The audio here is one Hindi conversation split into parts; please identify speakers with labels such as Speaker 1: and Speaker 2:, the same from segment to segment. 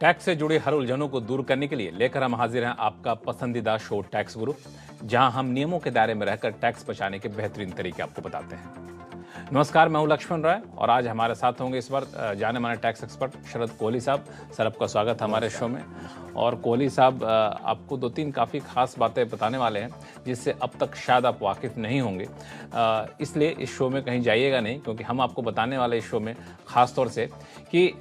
Speaker 1: टैक्स से जुड़ी हर उलझनों को दूर करने के लिए लेकर हम हाजिर हैं आपका पसंदीदा शो टैक्स गुरु, जहां हम नियमों के दायरे में रहकर टैक्स बचाने के बेहतरीन तरीके आपको बताते हैं। नमस्कार, मैं हूं लक्ष्मण राय और आज हमारे साथ होंगे इस बार जाने माने टैक्स एक्सपर्ट शरद कोहली साहब। सर, आपका स्वागत है हमारे शो में। और कोहली साहब, आपको दो तीन काफ़ी खास बातें बताने वाले हैं जिससे अब तक शायद आप वाकिफ़ नहीं होंगे, इसलिए इस शो में कहीं जाइएगा नहीं, क्योंकि हम आपको बताने वाले इस शो में ख़ास तौर से कि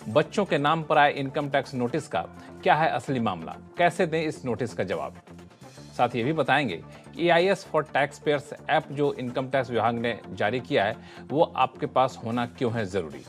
Speaker 1: बच्चों के नाम पर आए इनकम टैक्स नोटिस का क्या है असली मामला, कैसे दें इस नोटिस का जवाब। साथ ही ये भी बताएंगे कि EIS for tax payers app जो इनकम टैक्स विभाग ने जारी किया है वो आपके पास होना क्यों है ज़रूरी,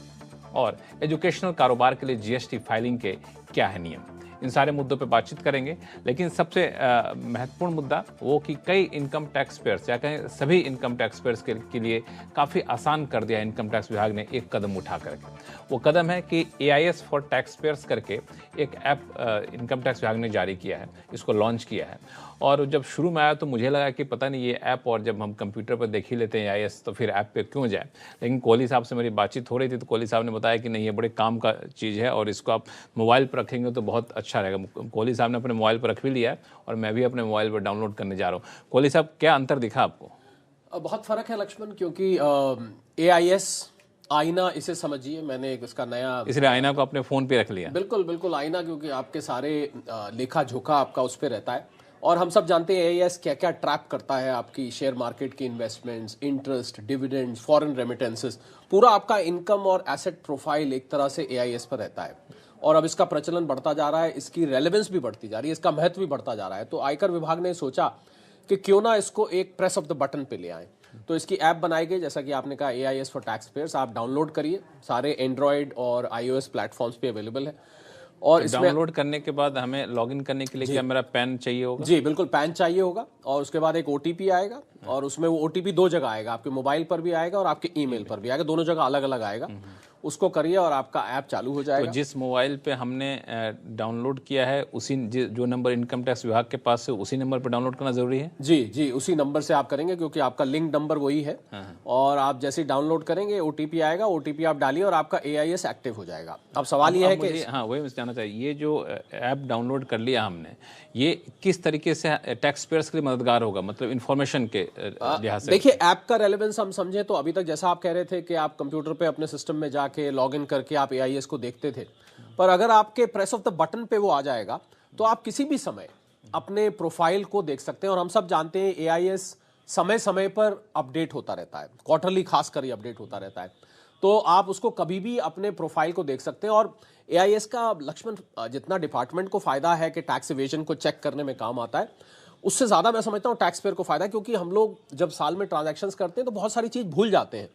Speaker 1: और एजुकेशनल कारोबार के लिए GST फाइलिंग के क्या है नियम। इन सारे मुद्दों पे बातचीत करेंगे, लेकिन सबसे महत्वपूर्ण मुद्दा वो कि कई इनकम टैक्स पेयर्स या कहें सभी इनकम टैक्स पेयर्स के लिए काफ़ी आसान कर दिया इनकम टैक्स विभाग ने एक कदम उठा करके। वो कदम है कि EIS फॉर टैक्स पेयर्स करके एक ऐप इनकम टैक्स विभाग ने जारी किया है, इसको लॉन्च किया है। और जब शुरू में आया तो मुझे लगा कि पता नहीं ये ऐप, और जब हम कंप्यूटर पर देख ही लेते हैं EIS तो फिर ऐप पे क्यों जाए। लेकिन कोहली साहब से मेरी बातचीत हो रही थी तो कोहली साहब ने बताया कि नहीं, ये बड़े काम का चीज़ है और इसको आप मोबाइल पर रखेंगे तो बहुत अच्छा रहेगा। कोहली साहब ने अपने मोबाइल पर रख भी लिया है और मैं भी अपने मोबाइल पर डाउनलोड करने जा रहा हूँ। कोहली साहब, क्या अंतर दिखा आपको?
Speaker 2: बहुत फ़र्क है लक्ष्मण, क्योंकि AIS आईना इसे समझिए, मैंने इसका नया,
Speaker 1: इसलिए आईना को अपने फ़ोन पे रख लिया।
Speaker 2: बिल्कुल बिल्कुल आईना, क्योंकि आपके सारे लेखा जोखा आपका उस पर रहता है। और हम सब जानते हैं AIS क्या क्या ट्रैप करता है, आपकी शेयर मार्केट की investments, interest, dividends, foreign remittances, पूरा आपका इनकम और एसेट प्रोफाइल एक तरह से AIS पर रहता है। और अब इसका प्रचलन बढ़ता जा रहा है, इसकी रेलेवेंस भी बढ़ती जा रही है, इसका महत्व भी बढ़ता जा रहा है। तो आयकर विभाग ने सोचा कि क्यों ना इसको एक प्रेस ऑफ द बटन पे ले आए। तो इसकी ऐप बनाई गई, जैसा कि आपने कहा, AIS फॉर टैक्स पेयर्स। आप डाउनलोड करिए, सारे एंड्रॉयड और iOS प्लेटफॉर्म्स पे अवेलेबल है। और
Speaker 1: तो
Speaker 2: इसमें
Speaker 1: डाउनलोड करने के बाद हमें लॉगिन करने के लिए क्या मेरा पैन चाहिए होगा?
Speaker 2: जी बिल्कुल, पैन चाहिए होगा। और उसके बाद एक OTP आएगा, और उसमें वो OTP दो जगह आएगा, आपके मोबाइल पर भी आएगा और आपके ईमेल पर भी आएगा, दोनों जगह अलग अलग आएगा। उसको करिए और आपका ऐप चालू हो जाएगा।
Speaker 1: तो जिस मोबाइल पे हमने डाउनलोड किया है उसी जो नंबर इनकम टैक्स विभाग के पास है उसी नंबर पर डाउनलोड करना जरूरी है?
Speaker 2: जी जी, उसी नंबर से आप करेंगे, क्योंकि आपका लिंक नंबर वही है। और आप जैसे ही डाउनलोड करेंगे, OTP आएगा, OTP आप डालिए और आपका AIS एक्टिव हो जाएगा। अब सवाल ये है कि
Speaker 1: हाँ, वही मुझे जानना चाहिए, ये जो ऐप डाउनलोड कर लिया हमने, ये किस तरीके से टैक्स पेयर्स के लिए मददगार होगा, मतलब इन्फॉर्मेशन के लिहाज से?
Speaker 2: देखिए, ऐप का रेलेवेंस हम समझे तो अभी तक जैसा आप कह रहे थे कि आप कंप्यूटर पे अपने सिस्टम में जाके लॉगिन करके आप AIS को देखते थे, पर अगर आपके प्रेस ऑफ द बटन पे वो आ जाएगा तो आप किसी भी समय अपने प्रोफाइल को देख सकते हैं। और हम सब जानते हैं AIS समय समय पर अपडेट होता रहता है, क्वार्टरली खास कर अपडेट होता रहता है। तो आप उसको कभी भी अपने प्रोफाइल को देख सकते हैं। और AIS का लक्ष्मण, जितना डिपार्टमेंट को फायदा है कि टैक्स इवेजन को चेक करने में काम आता है, उससे ज़्यादा मैं समझता हूँ टैक्स पेयर को फायदा है, क्योंकि हम लोग जब साल में ट्रांजैक्शंस करते हैं तो बहुत सारी चीज़ भूल जाते हैं।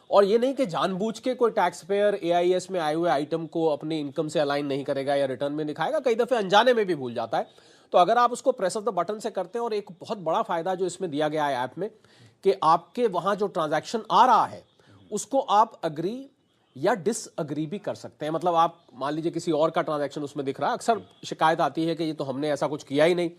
Speaker 2: और ये नहीं कि जानबूझ के कोई टैक्स पेयर AIS में आए हुए आइटम को अपने इनकम से अलाइन नहीं करेगा या रिटर्न में दिखाएगा, कई दफ़े अनजाने में भी भूल जाता है। तो अगर आप उसको प्रेस ऑफ द बटन से करते हैं, और एक बहुत बड़ा फायदा जो इसमें दिया गया है ऐप में, कि आपके वहाँ जो ट्रांजैक्शन आ रहा है उसको आप अग्री या डिसअग्री भी कर सकते हैं। मतलब आप मान लीजिए किसी और का ट्रांजैक्शन उसमें दिख रहा है, अक्सर शिकायत आती है कि ये तो हमने ऐसा कुछ किया ही नहीं,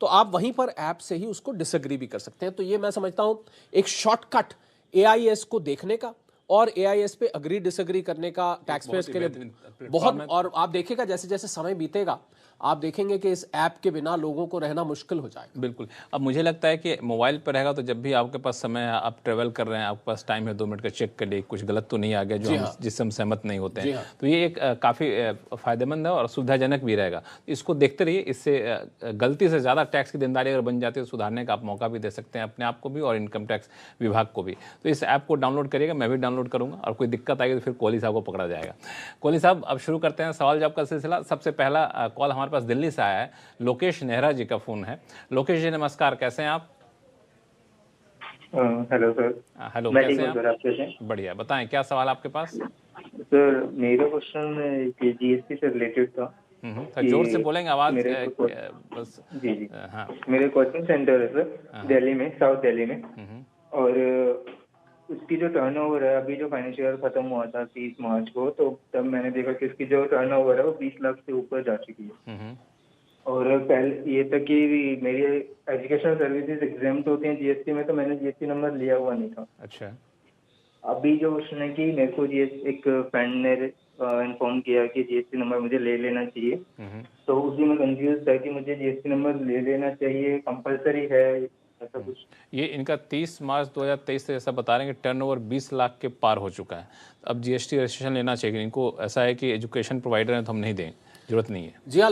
Speaker 2: तो आप वहीं पर ऐप से ही उसको डिसएग्री भी कर सकते हैं। तो ये मैं समझता हूं एक शॉर्टकट AIS को देखने का और AIS पे अग्री डिसएग्री करने का टैक्स पेयर्स के लिए बहुत। और आप देखिएगा जैसे जैसे समय बीतेगा, आप देखेंगे कि इस ऐप के बिना लोगों को रहना मुश्किल हो जाएगा।
Speaker 1: बिल्कुल। अब मुझे लगता है कि मोबाइल पर रहेगा तो जब भी आपके पास समय है, आप ट्रेवल कर रहे हैं, आपके पास टाइम है 2 मिनट का चेक कर लिए कुछ गलत तो नहीं आ गया जो जिससे हम सहमत नहीं होते हैं, तो ये एक काफ़ी फ़ायदेमंद है और सुविधाजनक भी रहेगा। इसको देखते रहिए, इससे गलती से ज़्यादा टैक्स की देनदारी अगर बन जाती है तो सुधारने का आप मौका भी दे सकते हैं अपने आप को भी और इनकम टैक्स विभाग को भी। तो इस ऐप को डाउनलोड करिएगा, मैं भी डाउनलोड करूँगा, और कोई दिक्कत आएगी तो फिर कोहली साहब को पकड़ा जाएगा। कोहली साहब, अब शुरू करते हैं सवाल जवाब का सिलसिला। सबसे पहला कॉल हमारे पास दिल्ली से आया है, लोकेश नेहरा जी का फोन है। लोकेश जी नमस्कार, कैसे हैं आप?
Speaker 3: Hello sir.
Speaker 1: हेलो,
Speaker 3: मैं
Speaker 1: कैसे
Speaker 3: ठीक
Speaker 1: हैं
Speaker 3: हूँ सर, आप कैसे हैं?
Speaker 1: बढ़िया, बताएं क्या सवाल आपके पास?
Speaker 3: सर मेरा क्वेश्चन GST से रिलेटेड था।
Speaker 1: तो जोर से बोलेंगे, आवाज बस।
Speaker 3: जी जी,
Speaker 1: हाँ।
Speaker 3: मेरे कोचिंग सेंटर है सर दिल्ली में, साउथ दिल्ली में। और उसकी जो टर्नओवर है, अभी जो फाइनेंशियल ईयर खत्म हुआ था 30 मार्च को, तो तब मैंने देखा कि इसकी जो टर्नओवर है वो 20 लाख से ऊपर जा चुकी है। और पहले ये तक कि मेरी एजुकेशनल सर्विसेज एग्जाम्प्ट होती हैं GST में, तो मैंने GST नंबर लिया हुआ नहीं था।
Speaker 1: अच्छा।
Speaker 3: अभी जो उसने की मेरे को एक फ्रेंड ने इन्फॉर्म किया कि जीएसटी नंबर मुझे ले लेना चाहिए, तो उसी में कंफ्यूज था कि मुझे जीएसटी नंबर ले लेना चाहिए, कंपलसरी है ऐसा कुछ।
Speaker 1: ये इनका 30 मार्च 2023 से ऐसा बता रहे हैं कि टर्नओवर 20 लाख के पार हो चुका है। अब जीएसटी रजिस्ट्रेशन लेना चाहिए। इनको ऐसा है कि एजुकेशन प्रोवाइडर हैं तो हम नहीं दें, जरूरत नहीं है।
Speaker 2: जी हाँ।